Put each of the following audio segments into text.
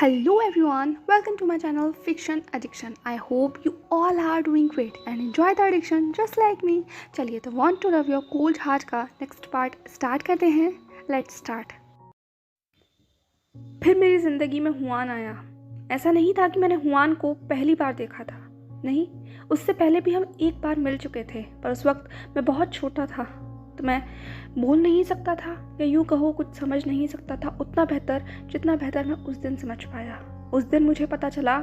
Hello everyone, welcome to my channel Fiction Addiction. I hope you all are doing great and enjoy the addiction just like me. चलिए तो Want to Love Your Cold Heart का next part start करते हैं. Let's start. फिर मेरी ज़िंदगी में Hwan आया. ऐसा नहीं था कि मैंने हुआन को पहली बार देखा था. नहीं, उससे पहले भी हम एक बार मिल चुके थे, पर उस वक्त मैं बहुत छोटा था, तो मैं बोल नहीं सकता था या यूँ कहो कुछ समझ नहीं सकता था उतना बेहतर जितना बेहतर मैं उस दिन समझ पाया. उस दिन मुझे पता चला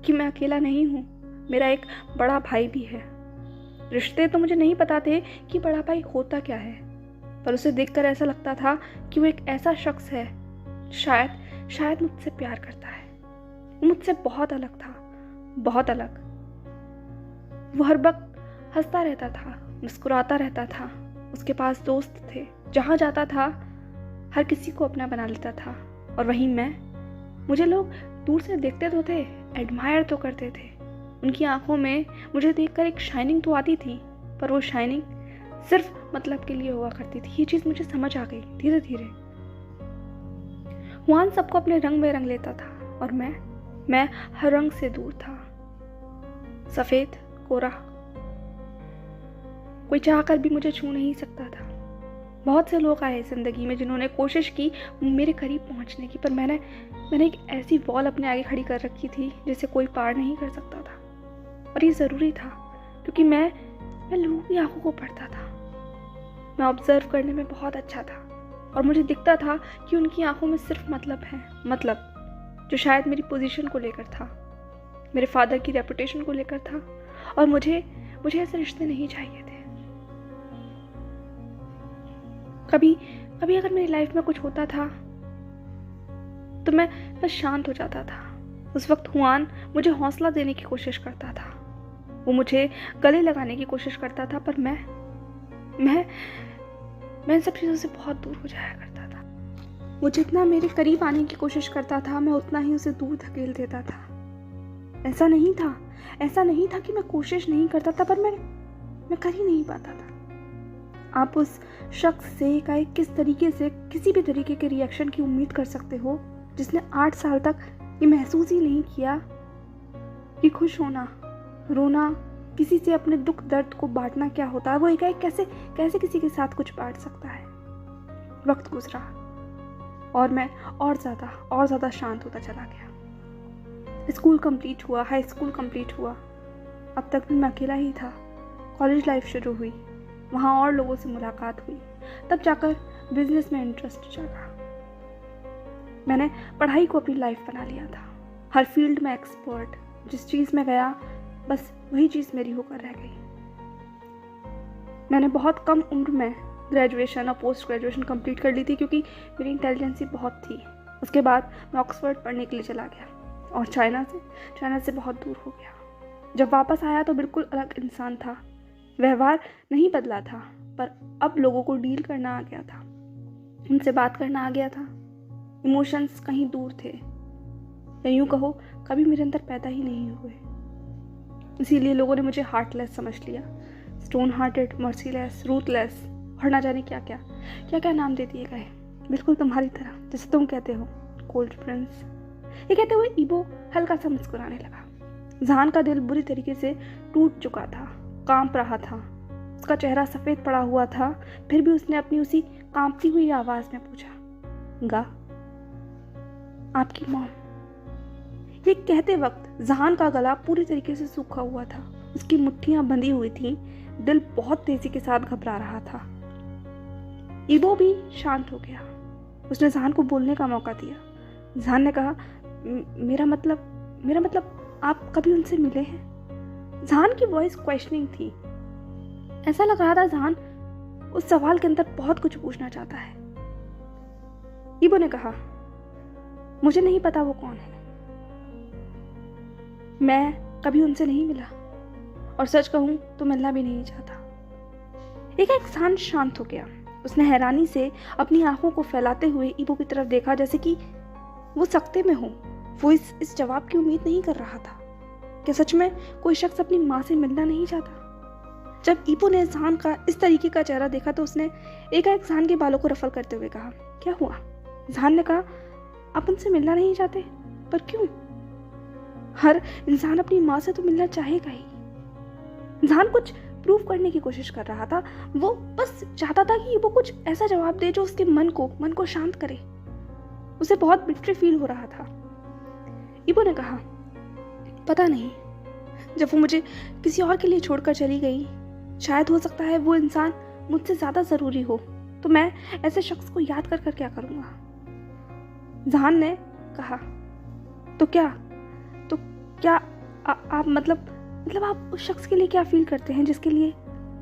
कि मैं अकेला नहीं हूँ, मेरा एक बड़ा भाई भी है. रिश्ते तो मुझे नहीं पता थे कि बड़ा भाई होता क्या है, पर उसे देखकर ऐसा लगता था कि वो एक ऐसा शख्स है शायद मुझसे प्यार करता है. वो मुझसे बहुत अलग था, बहुत अलग. वो हर वक्त हंसता रहता था, मुस्कुराता रहता था. उसके पास दोस्त थे, जहाँ जाता था हर किसी को अपना बना लेता था. और वहीं मुझे लोग दूर से देखते तो थे, एडमायर तो करते थे. उनकी आंखों में मुझे देखकर एक शाइनिंग तो आती थी, पर वो शाइनिंग सिर्फ मतलब के लिए हुआ करती थी. ये चीज़ मुझे समझ आ गई धीरे धीरे. हुआन सबको अपने रंग में रंग लेता था और मैं हर रंग से दूर था. सफ़ेद, कोरा, कोई चाहकर भी मुझे छू नहीं सकता था. बहुत से लोग आए ज़िंदगी में जिन्होंने कोशिश की मेरे करीब पहुंचने की, पर मैंने एक ऐसी वॉल अपने आगे खड़ी कर रखी थी जिसे कोई पार नहीं कर सकता था. और ये ज़रूरी था क्योंकि मैं लोगों की आंखों को पढ़ता था. मैं ऑब्जर्व करने में बहुत अच्छा था और मुझे दिखता था कि उनकी आंखों में सिर्फ मतलब है, मतलब जो शायद मेरी पोजीशन को लेकर था, मेरे फादर की रेपुटेशन को लेकर था. और मुझे ऐसे रिश्ते नहीं चाहिए थे. कभी अगर मेरी लाइफ में कुछ होता था तो मैं बस शांत हो जाता था. उस वक्त हुआन मुझे हौसला देने की कोशिश करता था, वो मुझे गले लगाने की कोशिश करता था, पर मैं इन सब चीज़ों से बहुत दूर हो जाया करता था. वो जितना मेरे करीब आने की कोशिश करता था, मैं उतना ही उसे दूर धकेल देता था. ऐसा नहीं था कि मैं कोशिश नहीं करता था, पर मैं कर ही नहीं पाता था. आप उस शख्स से एकाएक किस तरीके से किसी भी तरीके के रिएक्शन की उम्मीद कर सकते हो जिसने 8 साल तक ये महसूस ही नहीं किया कि खुश होना, रोना, किसी से अपने दुख दर्द को बांटना क्या होता है. वो एकाएक कैसे किसी के साथ कुछ बांट सकता है. वक्त गुजरा और मैं और ज़्यादा शांत होता चला गया. स्कूल कंप्लीट हुआ, हाई स्कूल कंप्लीट हुआ. अब तक भी मैं अकेला ही था. कॉलेज लाइफ शुरू हुई, वहाँ और लोगों से मुलाकात हुई. तब जाकर बिजनेस में इंटरेस्ट जागा. मैंने पढ़ाई को अपनी लाइफ बना लिया था. हर फील्ड में एक्सपर्ट. जिस चीज़ में गया बस वही चीज़ मेरी होकर रह गई. मैंने बहुत कम उम्र में ग्रेजुएशन और पोस्ट ग्रेजुएशन कंप्लीट कर ली थी क्योंकि मेरी इंटेलिजेंसी बहुत थी. उसके बाद मैं ऑक्सफोर्ड पढ़ने के लिए चला गया और चाइना से बहुत दूर हो गया. जब वापस आया तो बिल्कुल अलग इंसान था. व्यवहार नहीं बदला था, पर अब लोगों को डील करना आ गया था, उनसे बात करना आ गया था. इमोशंस कहीं दूर थे, या यूँ कहो कभी मेरे अंदर पैदा ही नहीं हुए. इसीलिए लोगों ने मुझे हार्टलेस समझ लिया. स्टोन हार्टेड, मर्सीलेस, रूथलेस और ना जाने क्या नाम दे दिए गए. बिल्कुल तुम्हारी तरह, जैसे तुम कहते हो, कोल्ड प्रिंस. ये कहते हुए ईबो हल्का सा मुस्कुराने लगा. जहान का दिल बुरी तरीके से टूट चुका था, कांप रहा था. उसका चेहरा सफ़ेद पड़ा हुआ था, फिर भी उसने अपनी उसी कांपती हुई आवाज़ में पूछा, गा, आपकी मॉम. ये कहते वक्त जहान का गला पूरी तरीके से सूखा हुआ था. उसकी मुट्ठियां बंधी हुई थीं. दिल बहुत तेजी के साथ घबरा रहा था. ईबो भी शांत हो गया. उसने जहान को बोलने का मौका दिया. जहान ने कहा, मेरा मतलब आप कभी उनसे मिले हैं? जहान की वॉइस क्वेश्चनिंग थी. ऐसा लग रहा था जहान उस सवाल के अंदर बहुत कुछ पूछना चाहता है. ईबो ने कहा, मुझे नहीं पता वो कौन है. मैं कभी उनसे नहीं मिला और सच कहूं तो मिलना भी नहीं चाहता. एक जहान शांत हो गया. उसने हैरानी से अपनी आंखों को फैलाते हुए ईबो की तरफ देखा, जैसे कि वो सकते में हो. वो इस जवाब की उम्मीद नहीं कर रहा था. क्या सच में कोई शख्स अपनी माँ से मिलना नहीं चाहता? जब ईबो ने जहान का इस तरीके का चेहरा देखा तो उसने एकाएक जहान के बालों को रफल करते हुए कहा, क्या हुआ? जहान ने कहा, आप उनसे मिलना नहीं चाहते? पर क्यों? हर इंसान अपनी माँ से तो मिलना चाहेगा ही। जहान कुछ प्रूव करने की कोशिश कर रहा था। वो बस चाहता था कि वो कुछ ऐसा जवाब दे जो उसके मन को शांत करे। उसे बहुत बिट्रे फील हो रहा था। ईबो ने कहा, पता नहीं, जब वो मुझे किसी और के लिए छोड़कर चली गई, शायद हो सकता है वो इंसान मुझसे ज्यादा जरूरी हो, तो मैं ऐसे शख्स को याद कर क्या करूंगा। जहान ने कहा, तो क्या आप मतलब आप उस शख्स के लिए क्या फील करते हैं जिसके लिए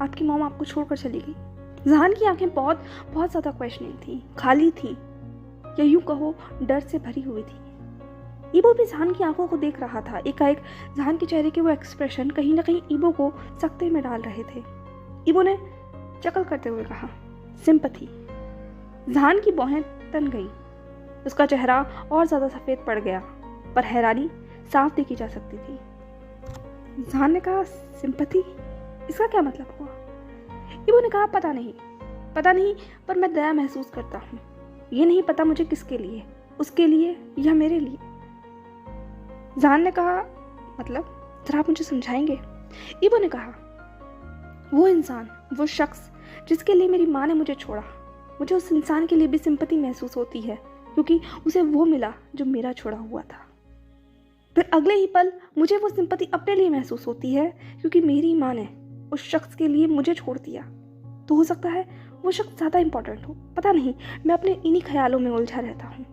आपकी मॉम आपको छोड़कर चली गई? जहान की आंखें बहुत बहुत ज्यादा क्वेश्चनिंग थी, खाली थी, या यूं कहो डर से भरी हुई थी। ईबो भी जहान की आंखों को देख रहा था। एकाएक जहान के चेहरे के वो एक्सप्रेशन कहीं ना कहीं ईबो को सकते में डाल रहे थे। ईबो ने चकल करते हुए कहा, सिंपैथी। जहान की भौहें तन गई। उसका चेहरा और ज्यादा सफेद पड़ गया, पर हैरानी साफ देखी जा सकती थी। जहान ने कहा, सिंपैथी, इसका क्या मतलब हुआ? ईबो ने कहा, पता नहीं, पर मैं दया महसूस करता हूँ। ये नहीं पता मुझे किसके लिए, उसके लिए या मेरे लिए। जहान ने कहा, मतलब जरा आप मुझे समझाएंगे? ईबो ने कहा, वो इंसान, वो शख्स जिसके लिए मेरी माँ ने मुझे छोड़ा, मुझे उस इंसान के लिए भी सिंपैथी महसूस होती है, क्योंकि उसे वो मिला जो मेरा छोड़ा हुआ था। फिर अगले ही पल मुझे वो सिंपैथी अपने लिए महसूस होती है, क्योंकि मेरी माँ ने उस शख्स के लिए मुझे छोड़ दिया। तो हो सकता है वो शख्स ज़्यादा इंपॉर्टेंट हो, पता नहीं। मैं अपने इन्हीं ख्यालों में उलझा रहता हूँ।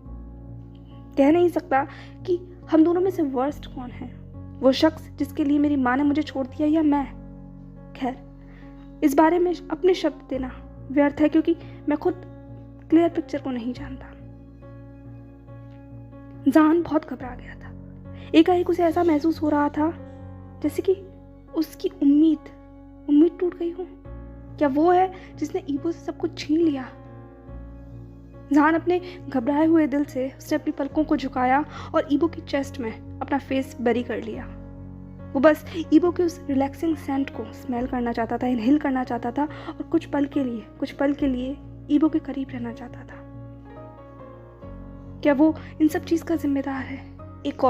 कह नहीं सकता कि हम दोनों में से वर्स्ट कौन है, वो शख्स जिसके लिए मेरी माँ ने मुझे छोड़ दिया या मैं। खैर, इस बारे में अपने शब्द देना व्यर्थ है, क्योंकि मैं खुद क्लियर पिक्चर को नहीं जानता। जहान बहुत घबरा गया था। एकाएक उसे ऐसा महसूस हो रहा था जैसे कि उसकी उम्मीद टूट गई हो। क्या वो है जिसने ईबो से सब कुछ छीन लिया? जहान अपने घबराए हुए दिल से उसने अपनी पलकों को झुकाया और ईबो की चेस्ट में अपना फेस बरी कर लिया। वो बस ईबो के उस रिलैक्सिंग सेंट को स्मेल करना चाहता था, इनहेल करना चाहता था, और कुछ पल के लिए ईबो के करीब रहना चाहता था। क्या वो इन सब चीज का जिम्मेदार है? एक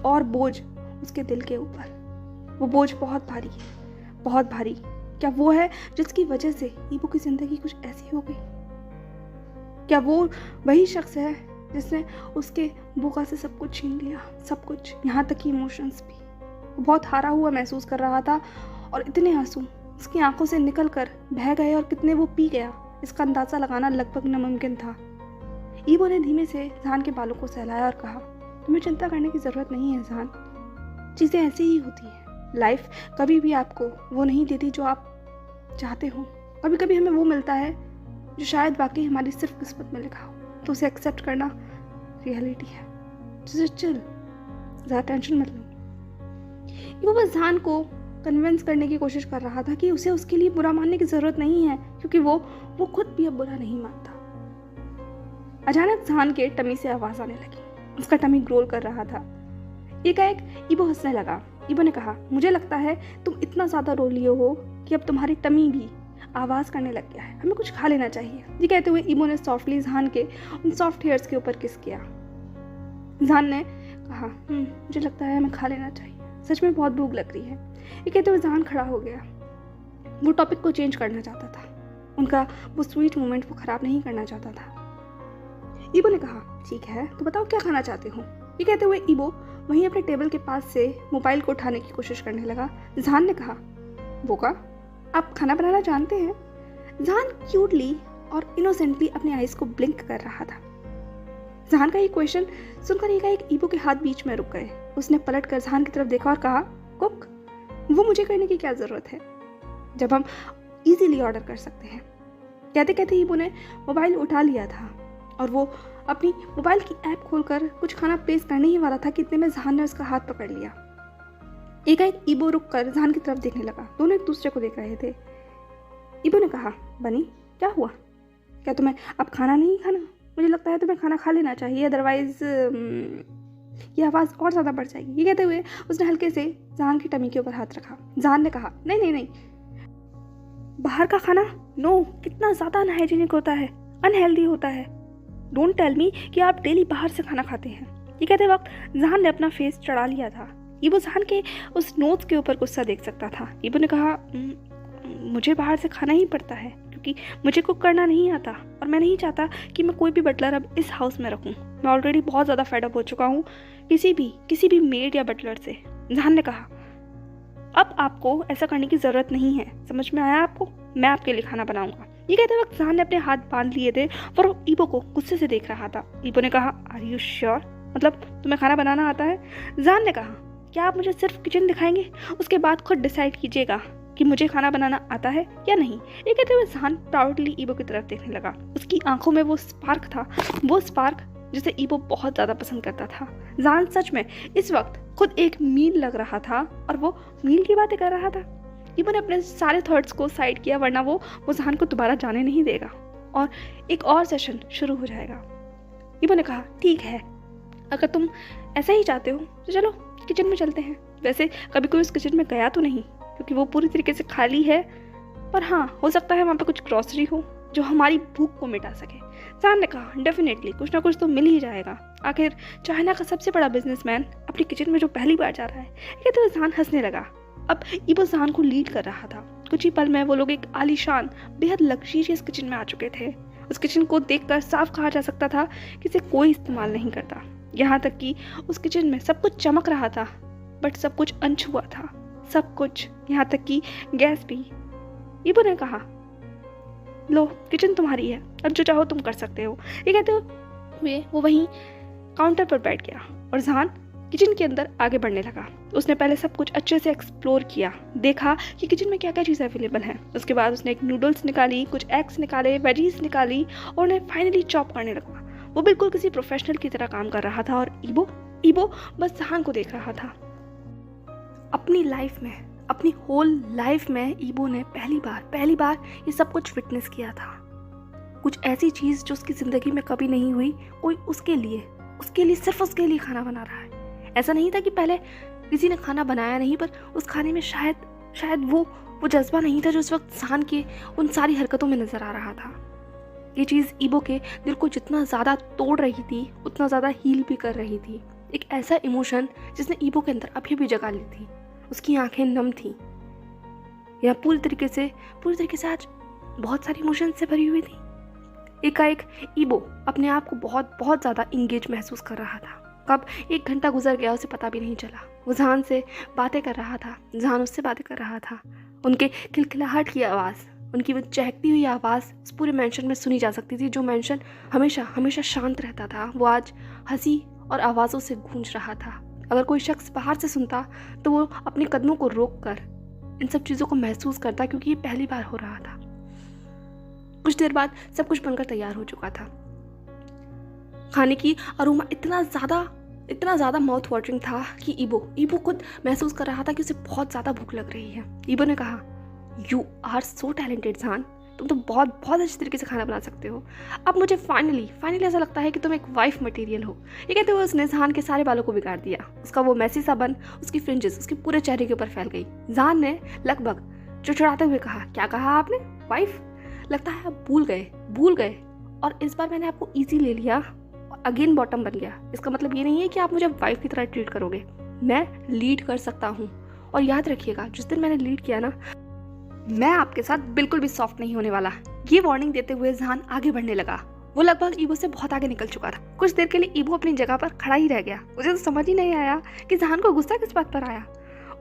और बोझ उसके दिल के ऊपर। वो बोझ बहुत भारी है, बहुत भारी। क्या वो है जिसकी वजह से ईबो की जिंदगी कुछ ऐसी हो गई? क्या वो वही शख्स है जिसने उसके बुका से सब कुछ छीन लिया, सब कुछ, यहाँ तक कि इमोशंस भी? वो बहुत हारा हुआ महसूस कर रहा था, और इतने आंसू उसकी आंखों से निकल कर बह गए, और कितने वो पी गया इसका अंदाजा लगाना लगभग नामुमकिन था। ईबो ने धीमे से जहान के बालों को सहलाया और कहा, तुम्हें चिंता करने की जरूरत नहीं है जहान, चीजें ऐसी ही होती हैं। लाइफ कभी भी आपको वो नहीं देती जो आप चाहते हो। कभी कभी हमें वो मिलता है जो शायद वाकई हमारी सिर्फ किस्मत में लिखा हो, तो उसे एक्सेप्ट करना रियलिटी है। चिल, ज़्यादा टेंशन मत लो। वो बस जहान को कन्विंस करने की कोशिश कर रहा था कि उसे उसके लिए बुरा मानने की जरूरत नहीं है, क्योंकि वो खुद भी अब बुरा नहीं मानता। अचानक जहान के टमी से आवाज आने लगी। उसका टमी ग्रोल कर रहा था। एकाएक ईबो हंसने लगा। ईबो ने कहा, मुझे लगता है तुम इतना ज्यादा रो लिए हो कि अब तुम्हारी टमी भी आवाज करने लग गया है। हमें कुछ खा लेना चाहिए। ये कहते हुए ईबो ने सॉफ्टली जहान के उन सॉफ्ट हेयर्स के ऊपर किस किया। जहान ने कहा, मुझे लगता है हमें खा लेना चाहिए, सच में बहुत भूख लग रही है। ये कहते हुए जहान खड़ा हो गया। वो टॉपिक को चेंज करना चाहता था। उनका वो स्वीट मोमेंट वो खराब नहीं करना चाहता था। ईबो ने कहा, ठीक है, तो बताओ क्या खाना चाहते हो। ये कहते हुए ईबो वहीं अपने टेबल के पास से मोबाइल को उठाने की कोशिश करने लगा। जहान ने कहा, बोका, आप खाना बनाना जानते हैं? जहान क्यूटली और इनोसेंटली अपने आईज को ब्लिंक कर रहा था। जहान का ये क्वेश्चन सुनकर एक ईबो के हाथ बीच में रुक गए। उसने पलट कर जहान की तरफ देखा और कहा, कुक, वो मुझे करने की क्या जरूरत है जब हम इजीली ऑर्डर कर सकते हैं। कहते कहते ईबो ने मोबाइल उठा लिया था और वो अपनी मोबाइल की ऐप खोलकर कुछ खाना प्लेस करने ही वाला था कि इतने में जहान ने उसका हाथ पकड़ लिया। एकाएक ईबो रुक कर जहान की तरफ देखने लगा। दोनों एक दूसरे को देख रहे थे। ईबो ने कहा, बनी, क्या हुआ? क्या तुम्हें अब खाना नहीं खाना? मुझे लगता है तुम्हें खाना खा लेना चाहिए, अदरवाइज ये आवाज़ और ज़्यादा बढ़ जाएगी। ये कहते हुए उसने हल्के से जहान की टमी के ऊपर हाथ रखा। जहान ने कहा, नहीं, बाहर का खाना नो, कितना ज़्यादा अनहाइजीनिक होता है, अनहेल्दी होता है। डोंट टेल मी कि आप डेली बाहर से खाना खाते हैं। ये कहते वक्त जहान ने अपना फेस चढ़ा लिया था। ईबो जहान के उस नोट्स के ऊपर गुस्सा देख सकता था। ईबो ने कहा, मुझे बाहर से खाना ही पड़ता है क्योंकि मुझे कुक करना नहीं आता और मैं नहीं चाहता कि मैं कोई भी बटलर अब इस हाउस में रखूं। मैं ऑलरेडी बहुत ज़्यादा फेडअप हो चुका हूँ किसी भी मेड या बटलर से। जहान ने कहा, अब आपको ऐसा करने की ज़रूरत नहीं है, समझ में आया आपको? मैं आपके लिए खाना बनाऊंगा। ये कहते वक्त जहान ने अपने हाथ बांध लिए थे और वो ईबो को गुस्से से देख रहा था। ईबो ने कहा, आर यू श्योर? मतलब तुम्हें खाना बनाना आता है? जहान ने कहा, क्या आप मुझे सिर्फ किचन दिखाएंगे, उसके बाद खुद डिसाइड कीजिएगा कि मुझे खाना बनाना आता है या नहीं। ये कहते हुए जहान प्राउडली ईबो की तरफ देखने लगा। उसकी आंखों में वो स्पार्क था, वो स्पार्क जिसे ईबो बहुत ज़्यादा पसंद करता था। जहान सच में इस वक्त खुद एक मील लग रहा था और वो मील की बातें कर रहा था। ईबो ने अपने सारे थॉट्स को साइड किया, वरना वो जहान को दोबारा जाने नहीं देगा और एक और सेशन शुरू हो जाएगा। ईबो ने कहा, ठीक है, अगर तुम ऐसा ही चाहते हो तो चलो किचन में चलते हैं। वैसे कभी कोई उस किचन में गया तो नहीं क्योंकि वो पूरी तरीके से खाली है, पर हाँ, हो सकता है वहाँ पे कुछ ग्रॉसरी हो जो हमारी भूख को मिटा सके। जहान ने कहा, डेफिनेटली कुछ ना कुछ तो मिल ही जाएगा। आखिर चाइना का सबसे बड़ा बिजनेसमैन अपनी किचन में जो पहली बार जा रहा है। ये तो जहान हंसने लगा। अब ईबो जहान को लीड कर रहा था। कुछ ही पल में वो लोग एक आलीशान बेहद लग्जरियस किचन में आ चुके थे। उस किचन को देखकर साफ कहा जा सकता था कि इसे कोई इस्तेमाल नहीं करता। यहाँ तक कि उस किचन में सब कुछ चमक रहा था, बट सब कुछ अनछुआ था, सब कुछ, यहाँ तक कि गैस भी। ईबो ने कहा, लो किचन तुम्हारी है, अब जो चाहो तुम कर सकते हो। ये कहते हुए वो वहीं काउंटर पर बैठ गया और जहान किचन के अंदर आगे बढ़ने लगा। उसने पहले सब कुछ अच्छे से एक्सप्लोर किया, देखा कि किचन में क्या क्या चीज़ें अवेलेबल हैं। उसके बाद उसने एक नूडल्स निकाली, कुछ एग्स निकाले, वेजीज निकाली और उन्हें फाइनली चॉप करने लगा। वो बिल्कुल किसी प्रोफेशनल की तरह काम कर रहा था और ईबो बस जहान को देख रहा था। अपनी लाइफ में, अपनी होल लाइफ में ईबो ने पहली बार ये सब कुछ विटनेस किया था। कुछ ऐसी चीज़ जो उसकी ज़िंदगी में कभी नहीं हुई, कोई उसके लिए सिर्फ उसके लिए खाना बना रहा है। ऐसा नहीं था कि पहले किसी ने खाना बनाया नहीं, पर उस खाने में शायद वो जज्बा नहीं था जो उस वक्त जहान के उन सारी हरकतों में नज़र आ रहा था। ये चीज़ ईबो के दिल को जितना ज़्यादा तोड़ रही थी, उतना ज़्यादा हील भी कर रही थी। एक ऐसा इमोशन जिसने ईबो के अंदर अभी भी जगा ली थी। उसकी आंखें नम थीं, या पूरी तरीके से आज बहुत सारी इमोशन से भरी हुई थी। एकाएक ईबो अपने आप को बहुत ज़्यादा इंगेज महसूस कर रहा था। कब 1 घंटा गुजर गया उसे पता भी नहीं चला। वो जहान से बातें कर रहा था, जहान उससे बातें कर रहा था। उनके खिलखिलाहट की आवाज़, उनकी वो चहकती हुई आवाज़ उस पूरे मेंशन में सुनी जा सकती थी। जो मेंशन हमेशा शांत रहता था, वो आज हंसी और आवाज़ों से गूंज रहा था। अगर कोई शख्स बाहर से सुनता तो वो अपने कदमों को रोक कर इन सब चीज़ों को महसूस करता, क्योंकि ये पहली बार हो रहा था। कुछ देर बाद सब कुछ बनकर तैयार हो चुका था। खाने की अरोमा इतना ज़्यादा माउथ वाटरिंग था कि ईबो खुद महसूस कर रहा था कि उसे बहुत ज़्यादा भूख लग रही है। ईबो ने कहा, यू आर सो टैलेंटेड जहान, तुम तो बहुत अच्छी तरीके से खाना बना सकते हो। अब मुझे फाइनली ऐसा लगता है कि तुम एक वाइफ मटेरियल हो। ये कहते हुए उसने जहान के सारे बालों को बिगाड़ दिया। उसका वो मैसी सा बन, उसकी फ्रिंजेस उसके पूरे चेहरे के ऊपर फैल गई। जहान ने लगभग चिड़चिड़ाते हुए कहा, क्या कहा आपने? वाइफ? लगता है आप भूल गए और इस बार मैंने आपको ईजी ले लिया और अगेन बॉटम बन गया। इसका मतलब ये नहीं है कि आप मुझे वाइफ की तरह ट्रीट करोगे। मैं लीड कर सकता हूँ, और याद रखिएगा जिस दिन मैंने लीड किया ना, मैं आपके साथ बिल्कुल भी सॉफ्ट नहीं होने वाला। ये वार्निंग देते हुए जहान आगे बढ़ने लगा। वो लगभग ईबो से बहुत आगे निकल चुका था। कुछ देर के लिए ईबो अपनी जगह पर खड़ा ही रह गया। उसे तो समझ ही नहीं आया कि जहान को गुस्सा किस बात पर आया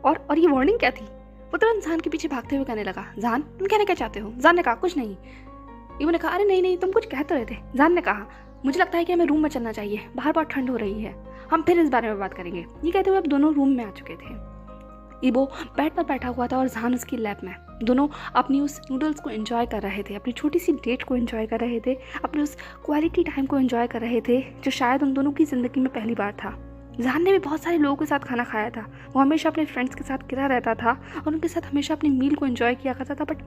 और ये वार्निंग क्या थी। वो तुरंत जहान के पीछे भागते हुए कहने लगा, जहान तुम कहना क्या चाहते हो? जहान ने कहा, कुछ नहीं। ईबो ने कहा, अरे नहीं तुम कुछ कह तो रहे थे। जहान ने कहा, मुझे लगता है कि हमें रूम में चलना चाहिए, बाहर बहुत ठंड हो रही है, हम फिर इस बारे में बात करेंगे। ये कहते हुए अब दोनों रूम में आ चुके थे। ईबो बेड पर बैठा हुआ था और जहान उसकी लैप में। दोनों अपनी उस नूडल्स को एंजॉय कर रहे थे, अपनी छोटी सी डेट को एंजॉय कर रहे थे, अपने उस क्वालिटी टाइम को एंजॉय कर रहे थे जो शायद उन दोनों की ज़िंदगी में पहली बार था। जहान ने भी बहुत सारे लोगों के साथ खाना खाया था। वो हमेशा अपने फ्रेंड्स के साथ गिरा रहता था और उनके साथ हमेशा अपनी मील को एंजॉय किया करता था। बट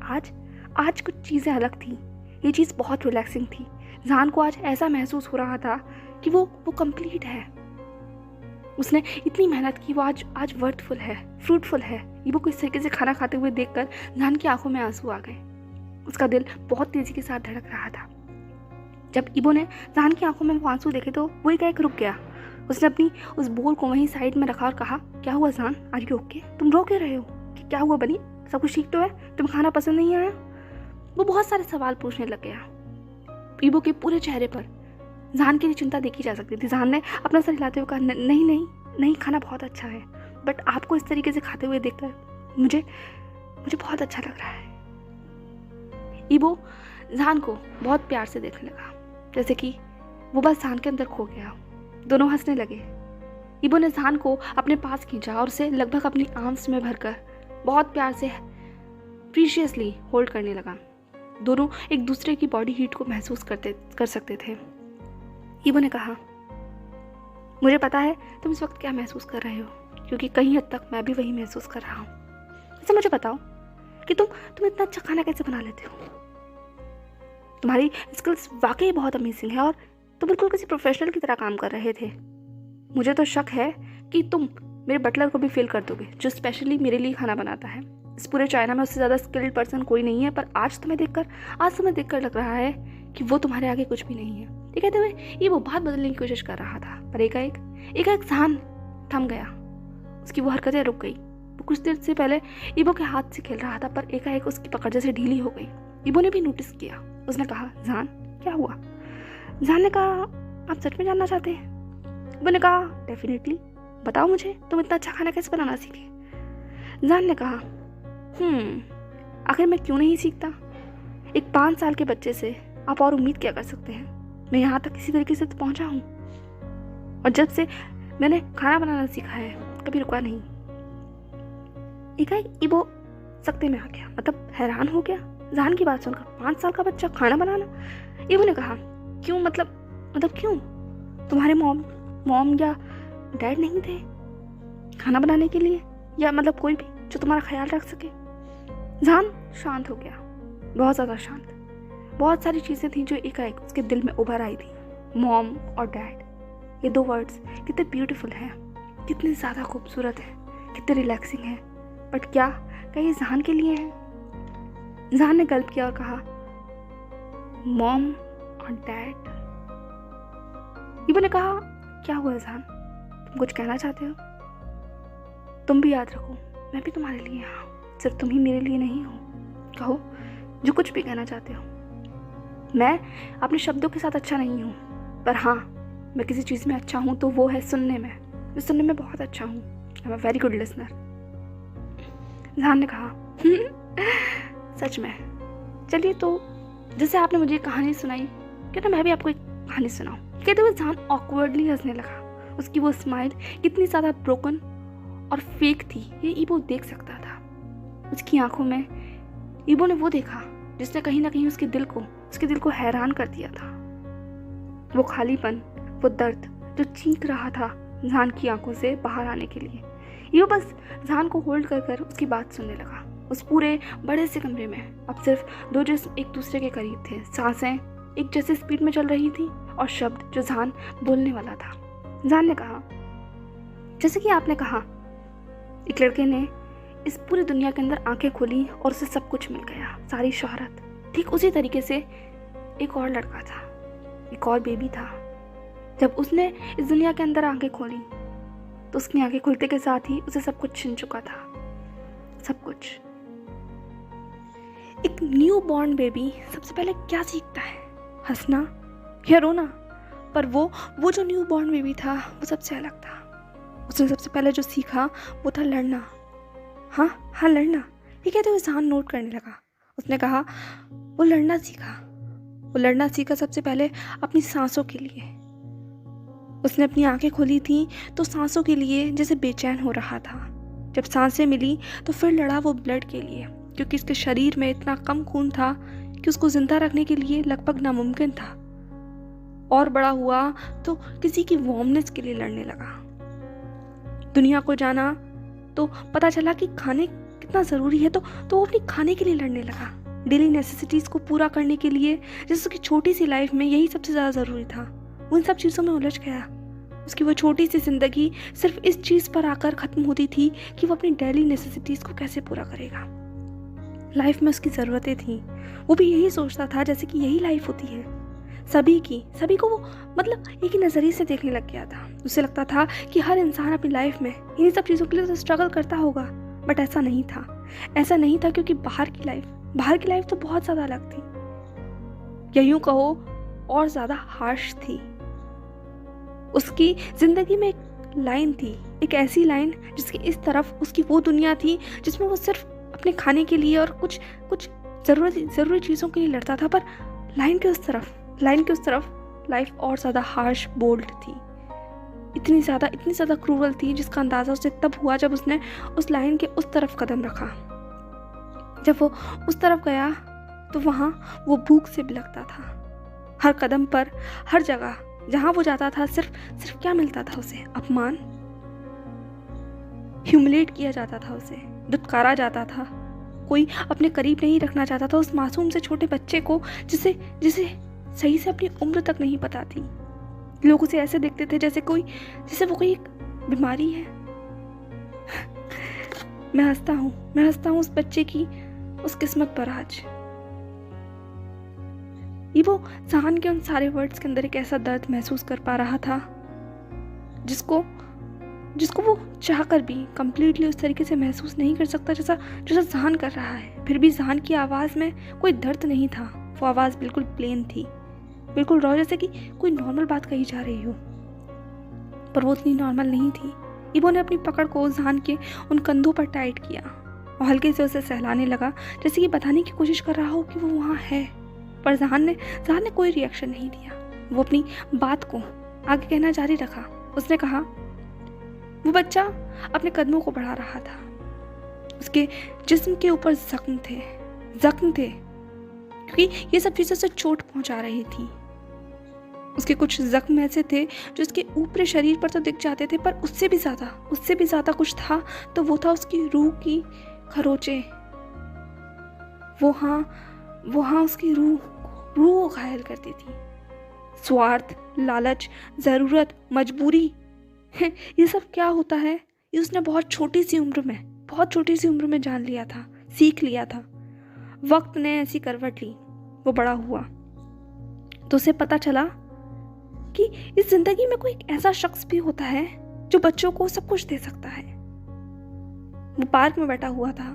आज कुछ चीज़ें अलग थी। ये चीज़ बहुत रिलैक्सिंग थी। जहान को आज ऐसा महसूस हो रहा था कि वो कंप्लीट है। उसने इतनी मेहनत की, वो आज वर्थफुल है, फ्रूटफुल है। ईबो को इस तरीके से खाना खाते हुए देखकर जहान की आंखों में आंसू आ गए। उसका दिल बहुत तेजी के साथ धड़क रहा था। जब ईबो ने जहान की आंखों में वो आंसू देखे तो वो एकाएक रुक गया। उसने अपनी उस बोल को वहीं साइड में रखा और कहा, क्या हुआ जान, आर यू ओके? तुम रो क्यों रहे हो? क्या हुआ बनी? सब कुछ ठीक तो है? तुम्हें खाना पसंद नहीं आया? वो बहुत सारे सवाल पूछने लग गया। ईबो के पूरे चेहरे पर जान के लिए चिंता देखी जा सकती थी। जान ने अपना सर हिलाते हुए कहा, नहीं नहीं नहीं, खाना बहुत अच्छा है, बट आपको इस तरीके से खाते हुए देखकर मुझे बहुत अच्छा लग रहा है। ईबो जान को बहुत प्यार से देखने लगा, जैसे कि वो बस जान के अंदर खो गया। दोनों हंसने लगे। ईबो ने जान को अपने पास खींचा और उसे लगभग अपनी आर्म्स में भरकर बहुत प्यार से प्रीशियसली होल्ड करने लगा। दोनों एक दूसरे की बॉडी हीट को महसूस कर सकते थे। ईबो ने कहा, मुझे पता है तुम इस वक्त क्या महसूस कर रहे हो, क्योंकि कहीं हद तक मैं भी वही महसूस कर रहा हूँ। अच्छा मुझे बताओ कि तुम इतना अच्छा खाना कैसे बना लेते हो? तुम्हारी स्किल्स वाकई बहुत अमेजिंग है और तुम बिल्कुल किसी प्रोफेशनल की तरह काम कर रहे थे। मुझे तो शक है कि तुम मेरे बटलर को भी फेल कर दोगे, जो स्पेशली मेरे लिए खाना बनाता है। इस पूरे चाइना में उससे ज़्यादा स्किल्ड पर्सन कोई नहीं है, पर आज तुम्हें देखकर लग रहा है कि वो तुम्हारे आगे कुछ भी नहीं है। ये कहते हुए ये वो बात बदलने की कोशिश कर रहा था, पर एकाएक जान थम गया। उसकी वो हरकतें रुक गई। वो कुछ देर से पहले ईबो के हाथ से खेल रहा था, पर एकाएक उसकी पकड़ जैसे ढीली हो गई। ईबो ने भी नोटिस किया। उसने कहा, जान क्या हुआ? जान ने कहा, आप सच में जानना चाहते हैं? ईबो ने कहा, डेफिनेटली, बताओ मुझे, तुम इतना अच्छा खाना कैसे बनाना सीखे? जान ने कहा, आखिर मैं क्यों नहीं सीखता? एक 5 साल के बच्चे से आप और उम्मीद क्या कर सकते हैं? मैं यहाँ तक किसी तरीके से तो पहुँचा हूँ, और जब से मैंने खाना बनाना सीखा है कभी रुका नहीं। एकाएक ईबो सकते में आ गया, मतलब हैरान हो गया जान की बात सुनकर। 5 साल का बच्चा खाना बनाना? ईबो ने कहा, क्यों, मतलब क्यों? तुम्हारे मॉम या डैड नहीं थे खाना बनाने के लिए, या मतलब कोई भी जो तुम्हारा ख्याल रख सके? जान शांत हो गया, बहुत ज़्यादा शांत। बहुत सारी चीज़ें थी जो एकाएक उसके दिल में उभर आई थी। मॉम और डैड, ये 2 वर्ड्स कितने ब्यूटीफुल हैं, कितनी ज़्यादा खूबसूरत है, कितने रिलैक्सिंग है, बट क्या ये जान के लिए है? जान ने गल्प किया और कहा, मॉम और डैड। ईबो ने कहा, क्या हुआ जान, तुम कुछ कहना चाहते हो? तुम भी याद रखो, मैं भी तुम्हारे लिए यहाँ, सिर्फ तुम ही मेरे लिए नहीं हो। कहो जो कुछ भी कहना चाहते हो। मैं अपने शब्दों के साथ अच्छा नहीं हूँ, पर हाँ, मैं किसी चीज़ में अच्छा हूँ तो वो है सुनने में। मैं सुनने में बहुत अच्छा हूँ। I am a very good listener. जान ने कहा, सच में? चलिए, तो जैसे आपने मुझे कहानी सुनाई, क्यों ना मैं भी आपको एक कहानी सुनाऊं? कहते हुए जान ऑकवर्डली हंसने लगा। उसकी वो स्माइल कितनी ज़्यादा ब्रोकन और फेक थी, ये ईबो देख सकता था। उसकी आंखों में ईबो ने वो देखा जिसने कहीं ना कहीं उसके दिल को हैरान कर दिया था। वो खालीपन, वो दर्द जो चीख रहा था जान की आंखों से बाहर आने के लिए। ईबो बस जान को होल्ड कर उसकी बात सुनने लगा। उस पूरे बड़े से कमरे में अब सिर्फ 2 जिस्म एक दूसरे के करीब थे। सांसें एक जैसे स्पीड में चल रही थी और शब्द जो जान बोलने वाला था। जान ने कहा, जैसे कि आपने कहा, एक लड़के ने इस पूरी दुनिया के अंदर आंखें खोली और उसे सब कुछ मिल गया, सारी शोहरत। ठीक उसी तरीके से एक और लड़का था, एक और बेबी था। जब उसने इस दुनिया के अंदर आंखें खोली तो उसकी आंखें खुलते के साथ ही उसे सब कुछ छिन चुका था, सब कुछ। एक न्यू बॉर्न बेबी सबसे पहले क्या सीखता है? हंसना या रोना? पर वो जो न्यू बॉर्न बेबी था वो सबसे अलग था। उसने सबसे पहले जो सीखा वो था लड़ना। हाँ, लड़ना। ये कहते हुए जान नोट करने लगा। उसने कहा, वो लड़ना सीखा सबसे पहले अपनी सांसों के लिए। उसने अपनी आंखें खोली थी तो सांसों के लिए जैसे बेचैन हो रहा था। जब सांसें मिली तो फिर लड़ा वो ब्लड के लिए, क्योंकि इसके शरीर में इतना कम खून था कि उसको जिंदा रखने के लिए लगभग नामुमकिन था। और बड़ा हुआ तो किसी की वार्मनेस के लिए लड़ने लगा। दुनिया को जाना तो पता चला कि खाने कितना ज़रूरी है, तो वो अपनी खाने के लिए लड़ने लगा। डेली नेसेसिटीज़ को पूरा करने के लिए, जैसे उसकी छोटी सी लाइफ में यही सबसे ज़्यादा ज़रूरी था। उन सब चीज़ों में उलझ गया। उसकी वो छोटी सी ज़िंदगी सिर्फ इस चीज़ पर आकर ख़त्म होती थी कि वो अपनी डेली नेसेसिटीज़ को कैसे पूरा करेगा। लाइफ में उसकी ज़रूरतें थीं, वो भी यही सोचता था जैसे कि यही लाइफ होती है। सभी को वो मतलब एक ही नज़रिए से देखने लग गया था। उसे लगता था कि हर इंसान अपनी लाइफ में इन्हीं सब चीज़ों के लिए तो स्ट्रगल करता होगा, बट ऐसा नहीं था। ऐसा नहीं था क्योंकि बाहर की लाइफ तो बहुत ज़्यादा अलग थी, या यूँ कहो और ज़्यादा हार्श थी। उसकी ज़िंदगी में एक लाइन थी, एक ऐसी लाइन जिसकी इस तरफ उसकी वो दुनिया थी जिसमें वो सिर्फ अपने खाने के लिए और कुछ ज़रूरी चीज़ों के लिए लड़ता था, पर लाइन के उस तरफ लाइफ और ज़्यादा हार्श बोल्ड थी, इतनी ज़्यादा क्रूरल थी, जिसका अंदाज़ा उसे तब हुआ जब उसने उस लाइन के उस तरफ कदम रखा। जब वो उस तरफ गया तो वहाँ वो भूख से बिलखता था। हर कदम पर, हर जगह जहाँ वो जाता था, सिर्फ क्या मिलता था उसे? अपमान, ह्यूमिलेट किया जाता था, उसे दुत्कारा जाता था। कोई अपने करीब नहीं रखना चाहता था उस मासूम से छोटे बच्चे को जिसे सही से अपनी उम्र तक नहीं पता थी। लोग उसे ऐसे देखते थे जैसे वो कोई एक बीमारी है। मैं हंसता हूँ उस बच्चे की उस किस्मत पर आज। ये वो जहान के उन सारे वर्ड्स के अंदर एक ऐसा दर्द महसूस कर पा रहा था जिसको वो चाहकर भी कंप्लीटली उस तरीके से महसूस नहीं कर सकता जैसा जहान कर रहा है। फिर भी जहान की आवाज़ में कोई दर्द नहीं था। वो आवाज़ बिल्कुल प्लेन थी, बिल्कुल रॉ, जैसे कि कोई नॉर्मल बात कही जा रही हो, पर वो उतनी नॉर्मल नहीं थी। इबो ने अपनी पकड़ को जहान के उन कंधों पर टाइट किया और हल्के से उसे सहलाने लगा, जैसे कि बताने की कोशिश कर रहा हो कि वो वहाँ है। पर जहान ने कोई रिएक्शन नहीं दिया। वो अपनी बात को आगे कहना जारी रखा। उसने कहा, वो बच्चा अपने कदमों को बढ़ा रहा था। उसके जिस्म के ऊपर जख्म थे क्योंकि ये सब चीज़ें उसे चोट पहुंचा रही थी। उसके कुछ जख्म ऐसे थे जो उसके ऊपरी शरीर पर तो दिख जाते थे, पर उससे भी ज़्यादा कुछ था, तो वो था उसकी रूह की खरोंचे। वो हाँ उसकी रूह को घायल करती थी। स्वार्थ, लालच, ज़रूरत, मजबूरी, ये सब क्या होता है, ये उसने बहुत छोटी सी उम्र में जान लिया था, सीख लिया था। वक्त ने ऐसी करवट ली, वो बड़ा हुआ तो उसे पता चला कि इस जिंदगी में कोई एक ऐसा शख्स भी होता है जो बच्चों को सब कुछ दे सकता है। वो पार्क में बैठा हुआ था,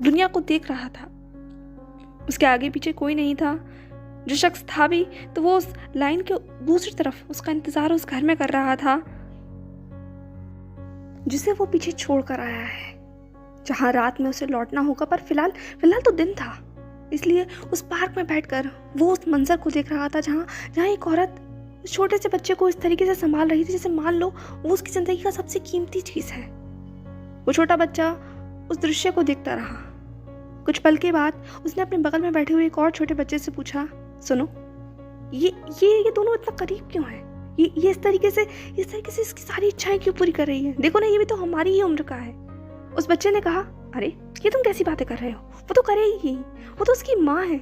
दुनिया को देख रहा था। उसके आगे पीछे कोई नहीं था। जो शख्स था भी तो वो उस लाइन के दूसरी तरफ उसका इंतजार उस घर में कर रहा था जिसे वो पीछे छोड़ कर आया है, जहाँ रात में उसे लौटना होगा। पर फिलहाल तो दिन था, इसलिए उस पार्क में बैठकर वो उस मंजर को देख रहा था जहाँ एक औरत उस छोटे से बच्चे को इस तरीके से संभाल रही थी जैसे मान लो वो उसकी जिंदगी का सबसे कीमती चीज़ है। वो छोटा बच्चा उस दृश्य को देखता रहा। कुछ पल के बाद उसने अपने बगल में बैठे हुए एक और छोटे बच्चे से पूछा, सुनो, ये दोनों इतना करीब क्यों है? ये इस तरीके से इसकी सारी इच्छाएं क्यों पूरी कर रही है? देखो ना, ये भी तो हमारी ही उम्र का है। उस बच्चे ने कहा, अरे ये तुम कैसी बातें कर रहे हो? वो तो करेगी ही, वो तो उसकी माँ है।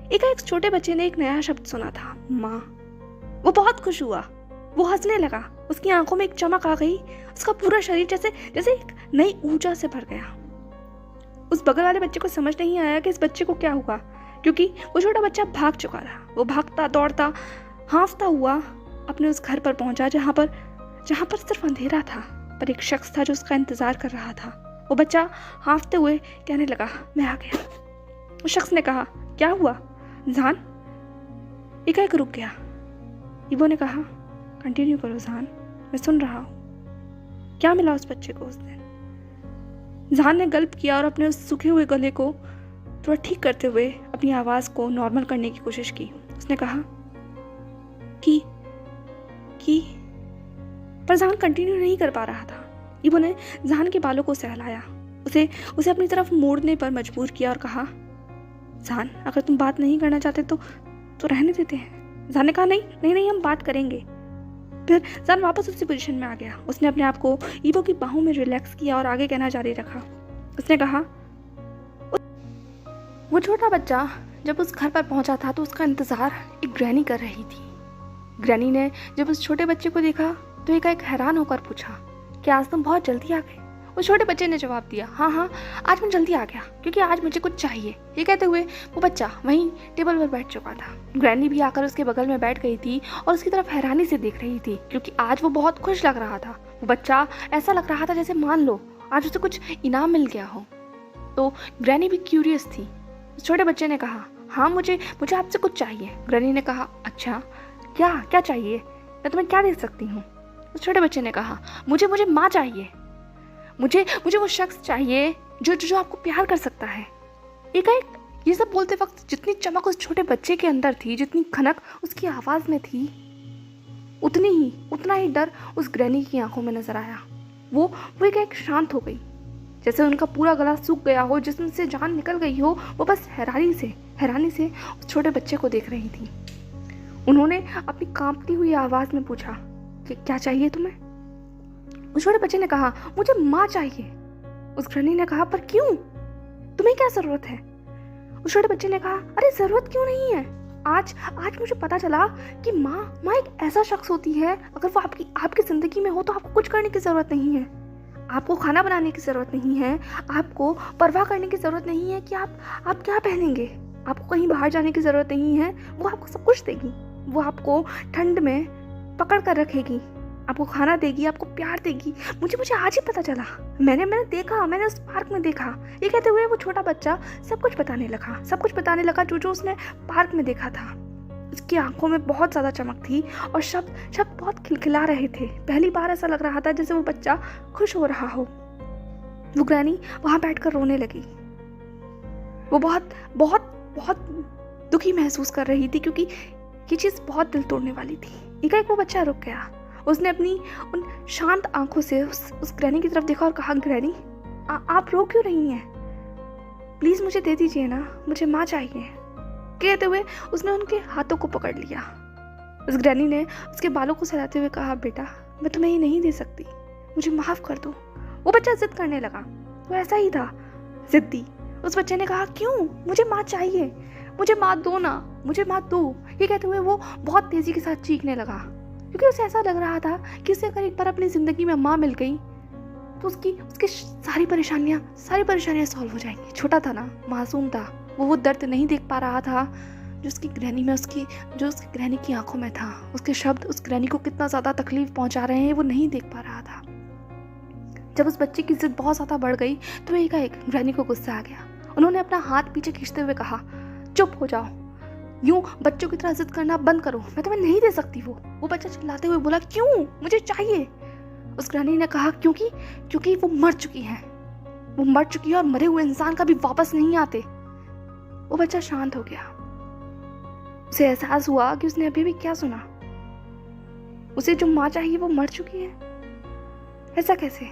एक छोटे बच्चे ने एक नया शब्द सुना था, माँ। वो बहुत खुश हुआ, वो हंसने लगा, उसकी आंखों में एक चमक आ गई, उसका पूरा शरीर जैसे एक नई ऊर्जा से भर गया। उस बगल वाले बच्चे को समझ नहीं आया कि इस बच्चे को क्या हुआ, क्योंकि वो छोटा बच्चा भाग चुका था। वो भागता दौड़ता हाँफता हुआ अपने उस घर पर पहुंचा जहाँ पर सिर्फ अंधेरा था, पर एक शख्स था जो उसका इंतजार कर रहा था। वो बच्चा हाँफते हुए कहने लगा, मैं आ गया। उस शख्स ने कहा, क्या हुआ जहान? एकाएक रुक गया। इबो ने कहा, कंटिन्यू करो जहान, मैं सुन रहा हूँ। क्या मिला उस बच्चे को उस दिन? जहान ने गल्प किया और अपने उस सूखे हुए गले को थोड़ा ठीक करते हुए अपनी आवाज़ को नॉर्मल करने की कोशिश की। उसने कहा कि पर जहान कंटिन्यू नहीं कर पा रहा था। इबो ने जहान के बालों को सहलाया, उसे अपनी तरफ मोड़ने पर मजबूर किया और कहा, जहान, अगर तुम बात नहीं करना चाहते तो रहने देते हैं। जहान ने कहा, नहीं, हम बात करेंगे। फिर जहान वापस उसी पोजीशन में आ गया। उसने अपने आप को इबो की बाहों में रिलैक्स किया और आगे कहना जारी रखा। उसने कहा, वो छोटा बच्चा जब उस घर पर पहुंचा था तो उसका इंतजार एक ग्रैनी कर रही थी। ग्रैनी ने जब उस छोटे बच्चे को देखा तो एकाएक हैरान होकर पूछा, क्या आज तुम बहुत जल्दी आ गए? उस छोटे बच्चे ने जवाब दिया, हाँ हाँ आज मैं जल्दी आ गया क्योंकि आज मुझे कुछ चाहिए। ये कहते हुए वो बच्चा वहीं टेबल पर बैठ चुका था। ग्रैनी भी आकर उसके बगल में बैठ गई थी और उसकी तरफ हैरानी से देख रही थी क्योंकि आज वो बहुत खुश लग रहा था। वो बच्चा ऐसा लग रहा था जैसे मान लो आज उसे कुछ इनाम मिल गया हो। तो ग्रैनी भी क्यूरियस थी। उस छोटे बच्चे ने कहा, हाँ मुझे आपसे कुछ चाहिए। ग्रैनी ने कहा, अच्छा क्या चाहिए, मैं तुम्हें क्या दे सकती हूँ। उस छोटे बच्चे ने कहा, मुझे माँ चाहिए, मुझे वो शख्स चाहिए जो आपको प्यार कर सकता है। एकाएक ये सब बोलते वक्त जितनी चमक उस छोटे बच्चे के अंदर थी, जितनी खनक उसकी आवाज़ में थी, उतना ही डर उस ग्रैनी की आंखों में नजर आया। वो एकाएक शांत हो गई, जैसे उनका पूरा गला सूख गया हो, जिसमें से जान निकल गई हो। वो बस हैरानी से उस छोटे बच्चे को देख रही थी। उन्होंने अपनी कांपती हुई आवाज़ में पूछा कि क्या चाहिए तुम्हें। उस छोटे बच्चे ने कहा, मुझे माँ चाहिए। उस ग्रैनी ने कहा, पर क्यों, तुम्हें क्या ज़रूरत है। उस छोटे बच्चे ने कहा, अरे ज़रूरत क्यों नहीं है, आज मुझे पता चला कि माँ एक ऐसा शख्स होती है, अगर वो आपकी ज़िंदगी में हो तो आपको कुछ करने की ज़रूरत नहीं है। आपको खाना बनाने की ज़रूरत नहीं है, आपको परवाह करने की ज़रूरत नहीं है कि आप क्या पहनेंगे, आपको कहीं बाहर जाने की ज़रूरत नहीं है। वो आपको सब कुछ देगी, वो आपको ठंड में पकड़ कर रखेगी, आपको खाना देगी, आपको प्यार देगी। मुझे आज ही पता चला, मैंने देखा, मैंने उस पार्क में देखा। ये कहते हुए वो छोटा बच्चा सब कुछ बताने लगा जो उसने पार्क में देखा था। उसकी आंखों में बहुत ज़्यादा चमक थी और शब्द बहुत खिलखिला रहे थे। पहली बार ऐसा लग रहा था जैसे वो बच्चा खुश हो रहा हो। वो ग्रैनी वहाँ बैठकर रोने लगी। वो बहुत दुखी महसूस कर रही थी क्योंकि ये चीज़ बहुत दिल तोड़ने वाली थी। एकाएक वो बच्चा रुक गया। उसने अपनी उन शांत आंखों से उस ग्रैनी की तरफ देखा और कहा, ग्रैनी आप रो क्यों रही हैं, प्लीज़ मुझे दे दीजिए ना, मुझे माँ चाहिए। कहते हुए उसने उनके हाथों को पकड़ लिया। उस ग्रैनी ने उसके बालों को सहलाते हुए कहा, बेटा मैं तुम्हें ये नहीं दे सकती, मुझे माफ़ कर दो। वो बच्चा जिद करने लगा। वो ऐसा ही था, जिद्दी। उस बच्चे ने कहा, क्यों, मुझे माँ चाहिए, मुझे माँ दो ना, मुझे माँ दो। ये कहते हुए वो बहुत तेज़ी के साथ चीखने लगा क्योंकि उसे ऐसा लग रहा था कि उसे अगर एक बार अपनी ज़िंदगी में माँ मिल गई तो उसकी सारी परेशानियाँ सॉल्व हो जाएंगी। छोटा था ना, मासूम था, वो दर्द नहीं देख पा रहा था जो उसकी ग्रैनी की आंखों में था। उसके शब्द उस ग्रैनी को कितना ज़्यादा तकलीफ पहुंचा रहे हैं वो नहीं देख पा रहा था। जब उस बच्चे की जिद बहुत ज़्यादा बढ़ गई तो एकाएक ग्रैनी को गुस्सा आ गया। उन्होंने अपना हाथ पीछे खींचते हुए कहा, चुप हो जाओ, यूं बच्चों की तरह जिद करना बंद करो, मैं तुम्हें नहीं दे सकती। वो बच्चा चिल्लाते हुए बोला, क्यों, मुझे चाहिए। उस ग्रैनी ने कहा, क्योंकि वो मर चुकी है और मरे हुए इंसान कभी वापस नहीं आते। वो बच्चा शांत हो गया। उसे एहसास हुआ कि उसने अभी भी क्या सुना। उसे जो माँ चाहिए वो मर चुकी है, ऐसा कैसे।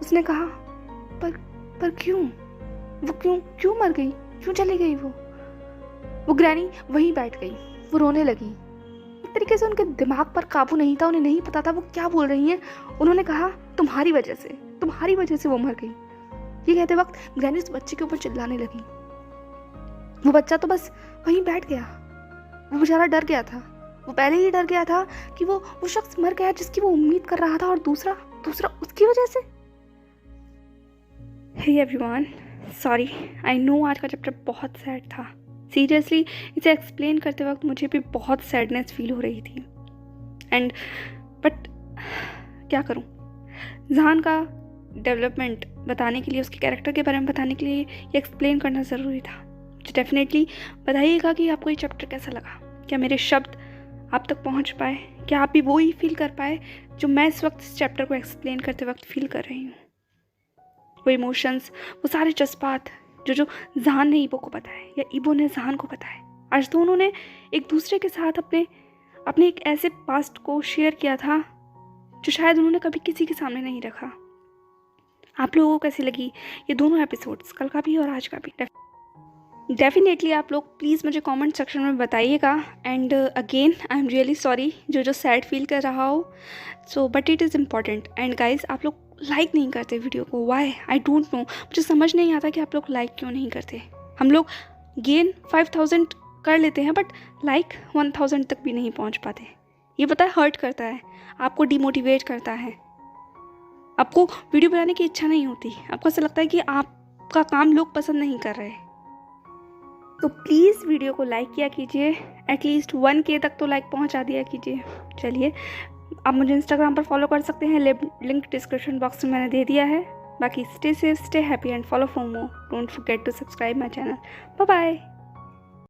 उसने कहा, पर क्यों, वो क्यों मर गई, क्यों चली गई। वो ग्रैनी वहीं बैठ गई। वो रोने लगी। एक तरीके से उनके दिमाग पर काबू नहीं था, उन्हें नहीं पता था वो क्या बोल रही हैं। उन्होंने कहा, तुम्हारी वजह से वो मर गई। ये कहते वक्त ग्रैनी उस बच्चे के ऊपर चिल्लाने लगी। वो बच्चा तो बस वहीं बैठ गया। वो बेचारा डर गया था। वो पहले ही डर गया था कि वो शख्स मर गया जिसकी वो उम्मीद कर रहा था, और दूसरा उसकी वजह से। Hey everyone, sorry, I know आज का चैप्टर बहुत सैड था। सीरियसली इसे एक्सप्लेन करते वक्त मुझे भी बहुत सैडनेस फील हो रही थी। बट क्या करूं, जहान का डेवलपमेंट बताने के लिए, उसके कैरेक्टर के बारे में बताने के लिए ये एक्सप्लेन करना ज़रूरी था। मुझे डेफिनेटली बताइएगा कि आपको ये चैप्टर कैसा लगा। क्या मेरे शब्द आप तक पहुंच पाए, क्या आप भी वो ही फील कर पाए जो मैं इस वक्त इस चैप्टर को एक्सप्लेन करते वक्त फील कर रही हूँ। वो इमोशंस, वो सारे जज्बात जो जहान ने ईबो को बताए या ईबो ने जहान को बताए। आज दोनों ने एक दूसरे के साथ अपने एक ऐसे पास्ट को शेयर किया था जो शायद उन्होंने कभी किसी के सामने नहीं रखा। आप लोगों को कैसी लगी ये दोनों एपिसोड्स, कल का भी और आज का भी। डेफिनेटली आप लोग प्लीज़ मुझे कमेंट सेक्शन में बताइएगा। And again I am really sorry जो सैड फील कर रहा हो, so but it is important. And guys, आप लोग लाइक नहीं करते वीडियो को, वाई आई डोंट नो। मुझे समझ नहीं आता कि आप लोग लाइक क्यों नहीं करते। हम लोग गेन 5000 कर लेते हैं बट लाइक 1000 तक भी नहीं पहुंच पाते। ये पता है हर्ट करता है, आपको डिमोटिवेट करता है। आपको वीडियो बनाने की इच्छा नहीं होती, आपको ऐसा लगता है कि आपका काम लोग पसंद नहीं कर रहे, तो प्लीज़ वीडियो को लाइक किया कीजिए, एटलीस्ट 1K तक तो लाइक पहुंचा दिया कीजिए। चलिए, आप मुझे इंस्टाग्राम पर फॉलो कर सकते हैं, लिंक डिस्क्रिप्शन बॉक्स में मैंने दे दिया है। बाकी stay safe, stay happy and follow for more. Don't forget to subscribe my channel. Bye bye.